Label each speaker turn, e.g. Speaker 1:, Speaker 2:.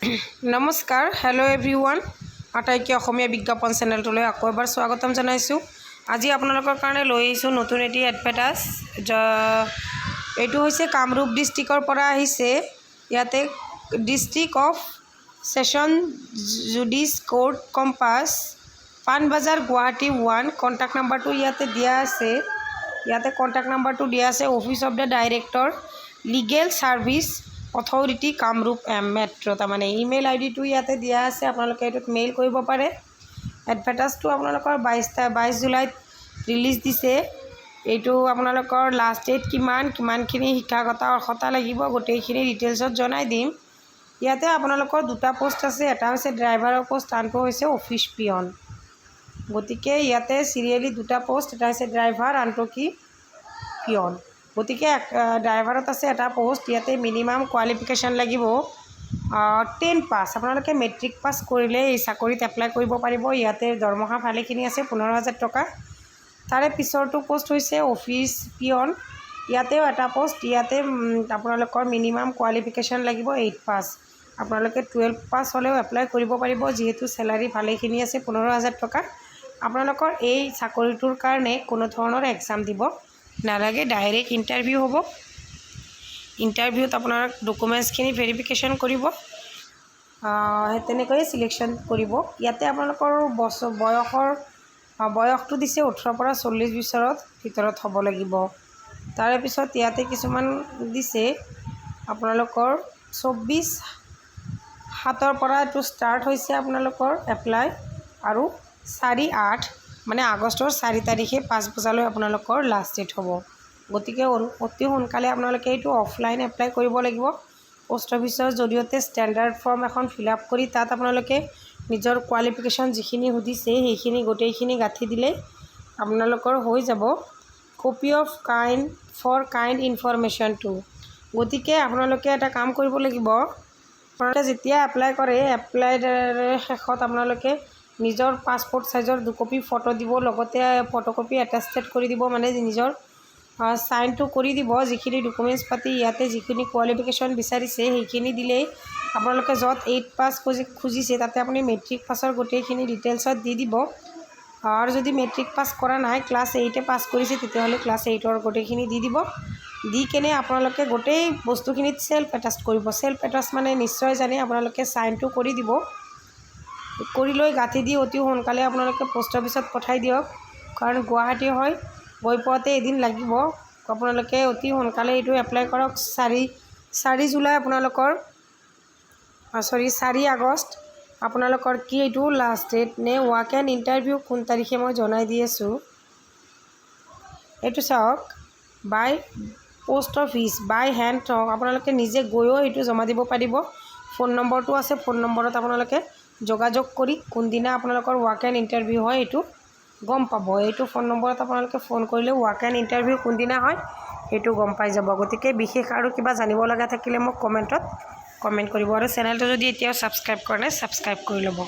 Speaker 1: নমস্কাৰ hello' everyone আটাইকে অসমীয়া বিজ্ঞাপন চেনেলটোলৈ আকৌ এবাৰ স্বাগতম জনাইছোঁ। আজি আপোনালোকৰ কাৰণে লৈ আহিছোঁ নতুন এটি এডভাৰটাইজ। এইটো হৈছে কামৰূপ ডিষ্ট্ৰিক্টৰ পৰা আহিছে। ইয়াতে district of session judge court campus Panbazar Guwahati 1 contact নাম্বাৰটো ইয়াতে দিয়া আছে। ইয়াতে কণ্টেক্ট নাম্বাৰটো দিয়া আছে office of the director legal service authority Kamrup metro'. তাৰমানে ইমেইল আইডিটো ইয়াতে দিয়া আছে, আপোনালোকে এইটোত মেইল কৰিব পাৰে। এডভাৰটাইজটো আপোনালোকৰ 22 জুলাইত ৰিলিজ দিছে। এইটো আপোনালোকৰ লাষ্ট ডেট কিমানখিনি শিক্ষাগত অৰ্হতা লাগিব গোটেইখিনি ডিটেইলছত জনাই দিম। ইয়াতে আপোনালোকৰ দুটা পোষ্ট আছে, এটা হৈছে ড্ৰাইভাৰৰ পোষ্ট, আনটো হৈছে অফিচ পিয়ন। গতিকে ইয়াতে চিৰিয়েলি দুটা পোষ্ট, এটা হৈছে ড্ৰাইভাৰ, আনটো কি পিয়ন। গতিকে ড্ৰাইভাৰত আছে এটা পোষ্ট। ইয়াতে মিনিমাম কোৱালিফিকেশ্যন লাগিব 10 পাছ। আপোনালোকে মেট্ৰিক পাছ কৰিলে এই চাকৰিত এপ্লাই কৰিব পাৰিব। ইয়াতে দৰমহা ভালেখিনি আছে, 15,000 টকা। তাৰে পিছৰটো পোষ্ট হৈছে অফিচ পিয়ন। ইয়াতেও এটা পোষ্ট। ইয়াতে আপোনালোকৰ মিনিমাম কোৱালিফিকেশ্যন লাগিব 8 পাছ। আপোনালোকে 12 পাছ হ'লেও এপ্লাই কৰিব পাৰিব, যিহেতু চেলাৰী ভালেখিনি আছে, 15,000 টকা। আপোনালোকৰ এই চাকৰিটোৰ কাৰণে কোনো ধৰণৰ এক্সাম দিব নালাগে, ডাইৰেক্ট ইণ্টাৰভিউ হ'ব। ইণ্টাৰভিউত আপোনাৰ ডকুমেণ্টছখিনি ভেৰিফিকেশ্যন কৰিব, তেনেকৈয়ে চিলেকশ্যন কৰিব। ইয়াতে আপোনালোকৰ বয়সটো দিছে 18 পৰা 40 বছৰৰ ভিতৰত হ'ব লাগিব। তাৰে পিছত ইয়াতে কিছুমান দিছে আপোনালোকৰ 24/7 পৰা এইটো ষ্টাৰ্ট হৈছে আপোনালোকৰ এপ্লাই, আৰু 4/8 মানে আগষ্টৰ 4 তাৰিখে 5 বজালৈ আপোনালোকৰ লাষ্ট ডেট হ'ব। গতিকে অতি সোনকালে আপোনালোকে এইটো অফলাইন এপ্লাই কৰিব লাগিব। পোষ্ট অফিচৰ জৰিয়তে ষ্টেণ্ডাৰ্ড ফৰ্ম এখন ফিল আপ কৰি তাত আপোনালোকে নিজৰ কোৱালিফিকেশ্যন যিখিনি সুধিছে সেইখিনি গোটেইখিনি গাঁঠি দিলে আপোনালোকৰ হৈ যাব। কপি অফ কাইণ্ড ইনফৰমেশ্যনটো। গতিকে আপোনালোকে এটা কাম কৰিব লাগিব, আপোনালোকে যেতিয়া এপ্লাই কৰে, এপ্লাইৰ শেষত আপোনালোকে নিজৰ পাছপৰ্ট চাইজৰ 2 কপি ফটো দিব, লগতে ফটোকপি এটাষ্টেড কৰি দিব, মানে নিজৰ চাইনটো কৰি দিব। যিখিনি ডকুমেণ্টছ পাতি ইয়াতে যিখিনি কোৱালিফিকেশ্যন বিচাৰিছে সেইখিনি দিলেই আপোনালোকে য'ত 8 পাছ খুজিছে তাতে আপুনি মেট্ৰিক পাছৰ গোটেইখিনি ডিটেইলছত দি দিব। আৰু যদি মেট্ৰিক পাছ কৰা নাই, ক্লাছ 8 পাছ কৰিছে, তেতিয়াহ'লে ক্লাছ 8ৰ গোটেইখিনি দি দিব। দি কেনে আপোনালোকে গোটেই বস্তুখিনিত চেল্ফ এটাষ্ট কৰিব। চেল্ফ এটাষ্ট মানে নিশ্চয় জানে, আপোনালোকে চাইনটো কৰি দিব। কৰি লৈ গাঁঠি দি অতি সোনকালে আপোনালোকে পোষ্ট অফিচত পঠাই দিয়ক, কাৰণ গুৱাহাটী হয়, গৈ পোৱাতে এদিন লাগিব। আপোনালোকে অতি সোনকালে এইটো এপ্লাই কৰক। 4 জুলাই আপোনালোকৰ 4 আগষ্ট আপোনালোকৰ কি এইটো লাষ্ট ডেট নে ৱাক এণ্ড ইণ্টাৰভিউ কোন তাৰিখে মই জনাই দি আছোঁ। এইটো চাওক, বাই পোষ্ট অফিচ বাই হেণ্ড আপোনালোকে নিজে গৈও এইটো জমা দিব পাৰিব। ফোন নম্বৰটো আছে, ফোন নম্বৰত আপোনালোকে যোগাযোগ কৰি কোনদিনা আপোনালোকৰ ৱাক এণ্ড ইণ্টাৰভিউ হয় এইটো গম পাব। এইটো ফোন নম্বৰত আপোনালোকে ফোন কৰিলে ৱাক এণ্ড ইণ্টাৰভিউ কোনদিনা হয় সেইটো গম পাই যাব। গতিকে বিশেষ আৰু কিবা জানিব লগা থাকিলে মোক কমেণ্ট কৰিব, আৰু চেনেলটো যদি এতিয়াও ছাবস্ক্ৰাইব কৰা নাই ছাবস্ক্ৰাইব কৰি ল'ব।